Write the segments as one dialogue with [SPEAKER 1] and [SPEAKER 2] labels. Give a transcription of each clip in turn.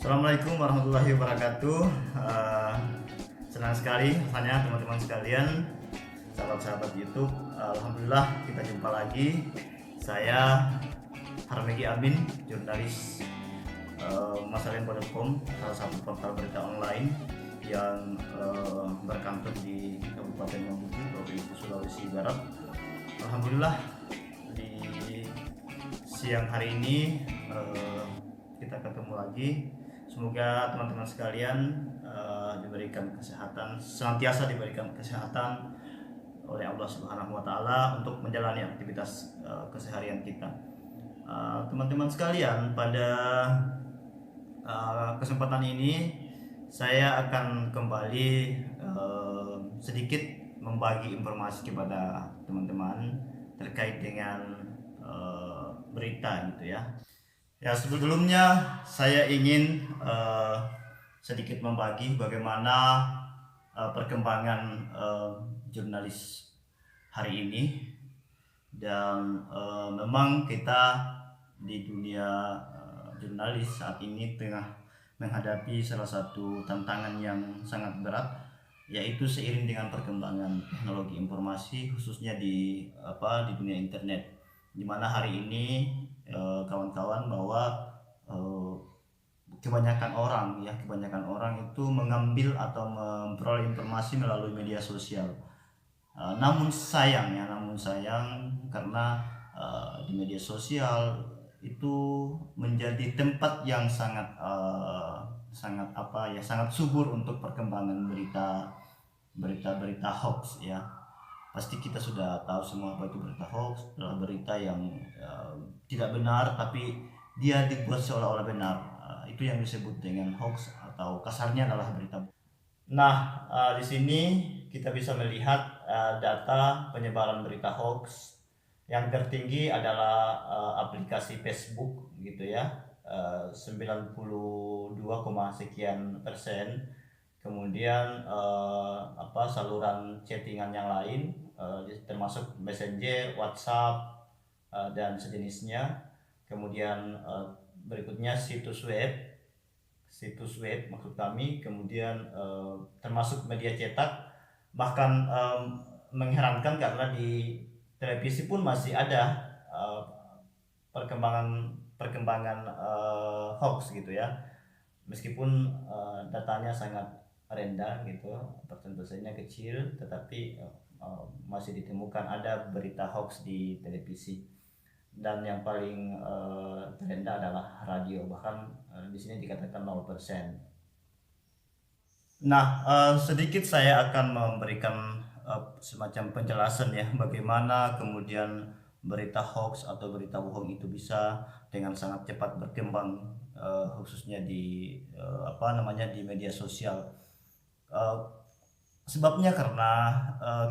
[SPEAKER 1] Assalamualaikum warahmatullahi wabarakatuh. Senang sekali rasanya teman-teman sekalian, sahabat-sahabat YouTube. Alhamdulillah kita jumpa lagi. Saya Harmegi Amin, jurnalis masalempo.com, salah satu portal berita online yang berkantor di Kabupaten Mamuju, Provinsi Sulawesi Barat. Alhamdulillah di siang hari ini kita ketemu lagi. Semoga teman-teman sekalian diberikan kesehatan, senantiasa diberikan kesehatan oleh Allah Subhanahu wa taala untuk menjalani aktivitas keseharian kita. Teman-teman sekalian, pada kesempatan ini saya akan kembali sedikit membagi informasi kepada teman-teman terkait dengan berita gitu ya. Ya, sebelumnya saya ingin sedikit membagi bagaimana perkembangan jurnalis hari ini. Dan memang kita di dunia jurnalis saat ini tengah menghadapi salah satu tantangan yang sangat berat, yaitu seiring dengan perkembangan teknologi informasi, khususnya di dunia internet, di mana hari ini kawan-kawan bahwa kebanyakan orang itu mengambil atau memperoleh informasi melalui media sosial. Namun sayang karena di media sosial itu menjadi tempat yang sangat subur untuk perkembangan berita hoax ya. Pasti kita sudah tahu semua apa itu berita hoax. Adalah berita yang tidak benar tapi dia dibuat seolah-olah benar. Itu yang disebut dengan hoax, atau kasarnya adalah berita. Nah, di sini kita bisa melihat data penyebaran berita hoax. Yang tertinggi adalah aplikasi Facebook gitu ya, 92, sekian persen. Kemudian saluran chattingan yang lain, termasuk Messenger, WhatsApp dan sejenisnya. Kemudian berikutnya situs web maksud kami. Kemudian termasuk media cetak. Bahkan mengherankan karena di televisi pun masih ada perkembangan hoax gitu ya, meskipun datanya sangat rendah gitu, persentasenya kecil, tetapi masih ditemukan ada berita hoax di televisi. Dan yang paling terendah adalah radio, bahkan di sini dikatakan 0%. Nah, sedikit saya akan memberikan semacam penjelasan ya, bagaimana kemudian berita hoax atau berita bohong itu bisa dengan sangat cepat berkembang, khususnya di di media sosial. Sebabnya karena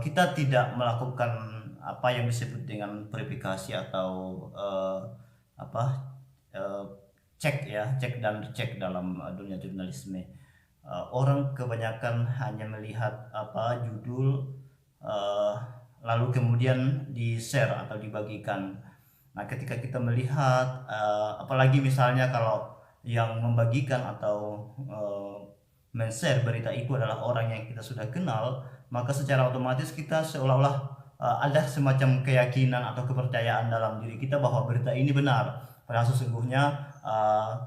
[SPEAKER 1] kita tidak melakukan apa yang disebut dengan verifikasi atau cek dan recheck dalam dunia jurnalisme. Orang kebanyakan hanya melihat judul, lalu kemudian di-share atau dibagikan. Nah, ketika kita melihat apalagi misalnya kalau yang membagikan atau men-share berita itu adalah orang yang kita sudah kenal, maka secara otomatis kita seolah-olah ada semacam keyakinan atau kepercayaan dalam diri kita bahwa berita ini benar. Padahal sesungguhnya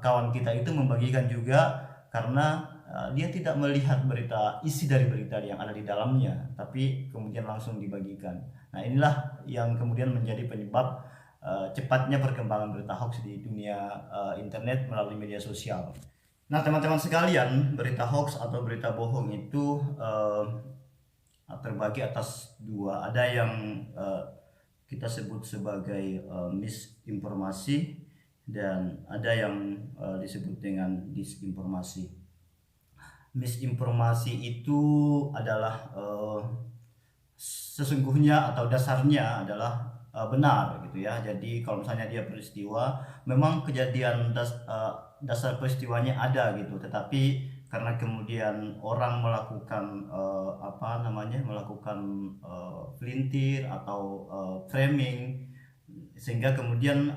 [SPEAKER 1] kawan kita itu membagikan juga karena dia tidak melihat isi dari berita yang ada di dalamnya, tapi kemudian langsung dibagikan. Nah, inilah yang kemudian menjadi penyebab cepatnya perkembangan berita hoax di dunia internet melalui media sosial. Nah, teman-teman sekalian, berita hoax atau berita bohong itu terbagi atas dua. Ada yang kita sebut sebagai misinformasi, dan ada yang disebut dengan disinformasi. Misinformasi itu adalah sesungguhnya atau dasarnya adalah benar gitu ya. Jadi kalau misalnya dia peristiwa, memang kejadian dasar peristiwanya ada gitu, tetapi karena kemudian orang melakukan pelintir atau framing, sehingga kemudian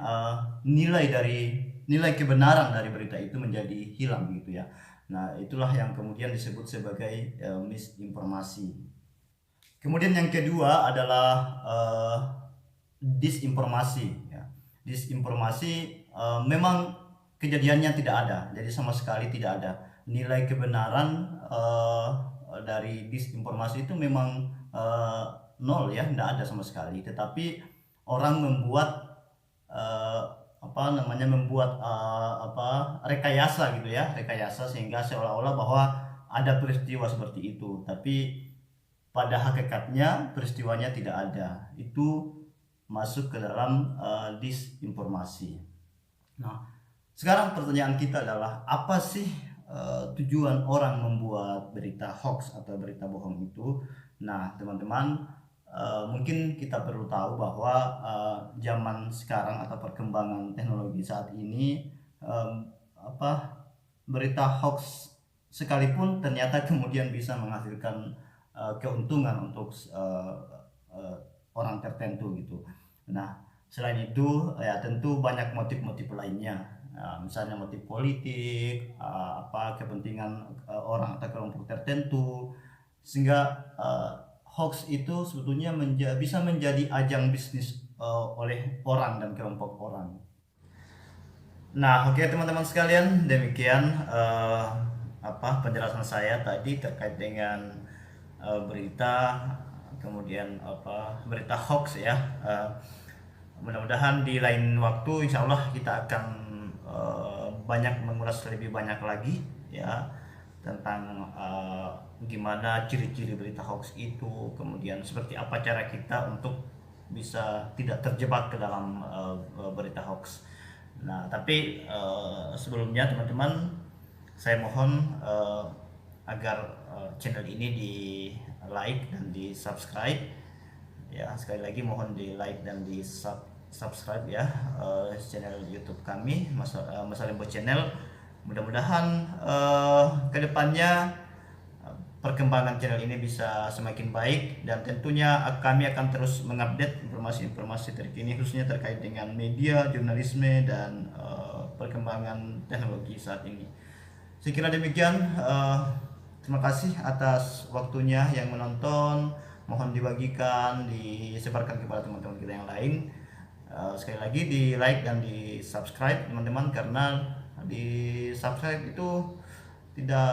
[SPEAKER 1] nilai dari nilai kebenaran dari berita itu menjadi hilang gitu ya. Nah, itulah yang kemudian disebut sebagai misinformasi. Kemudian yang kedua adalah disinformasi ya. Disinformasi memang kejadiannya tidak ada, jadi sama sekali tidak ada nilai kebenaran dari disinformasi itu memang nol ya, tidak ada sama sekali. Tetapi orang membuat eh, rekayasa gitu ya, rekayasa sehingga seolah-olah bahwa ada peristiwa seperti itu, tapi pada hakikatnya peristiwanya tidak ada. Itu masuk ke dalam disinformasi. Nah, sekarang pertanyaan kita adalah apa sih tujuan orang membuat berita hoax atau berita bohong itu? Nah, teman-teman, mungkin kita perlu tahu bahwa zaman sekarang atau perkembangan teknologi saat ini, berita hoax sekalipun ternyata kemudian bisa menghasilkan keuntungan untuk orang tertentu gitu. Nah, selain itu ya tentu banyak motif-motif lainnya. Misalnya motif politik, kepentingan orang atau kelompok tertentu, sehingga hoax itu sebetulnya bisa menjadi ajang bisnis oleh orang dan kelompok orang. Nah, oke teman-teman sekalian, demikian penjelasan saya tadi terkait dengan berita, kemudian berita hoax ya. Mudah-mudahan di lain waktu insya Allah kita akan banyak mengulas lebih banyak lagi ya tentang gimana ciri-ciri berita hoax itu, kemudian seperti apa cara kita untuk bisa tidak terjebak ke dalam berita hoax. Nah, tapi sebelumnya teman-teman, saya mohon agar channel ini di like dan di subscribe ya. Sekali lagi mohon di like dan di subscribe ya channel YouTube kami, Mas Lembo Channel. Mudah-mudahan kedepannya perkembangan channel ini bisa semakin baik, dan tentunya kami akan terus mengupdate informasi-informasi terkini khususnya terkait dengan media, jurnalisme, dan perkembangan teknologi saat ini. Saya kira demikian. Terima kasih atas waktunya yang menonton. Mohon dibagikan, disebarkan kepada teman-teman kita yang lain. Sekali lagi di like dan di subscribe teman-teman, karena di subscribe itu tidak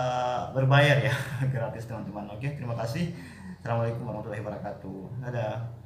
[SPEAKER 1] berbayar ya, gratis teman-teman. Oke, terima kasih. Assalamualaikum warahmatullahi wabarakatuh. Dadah.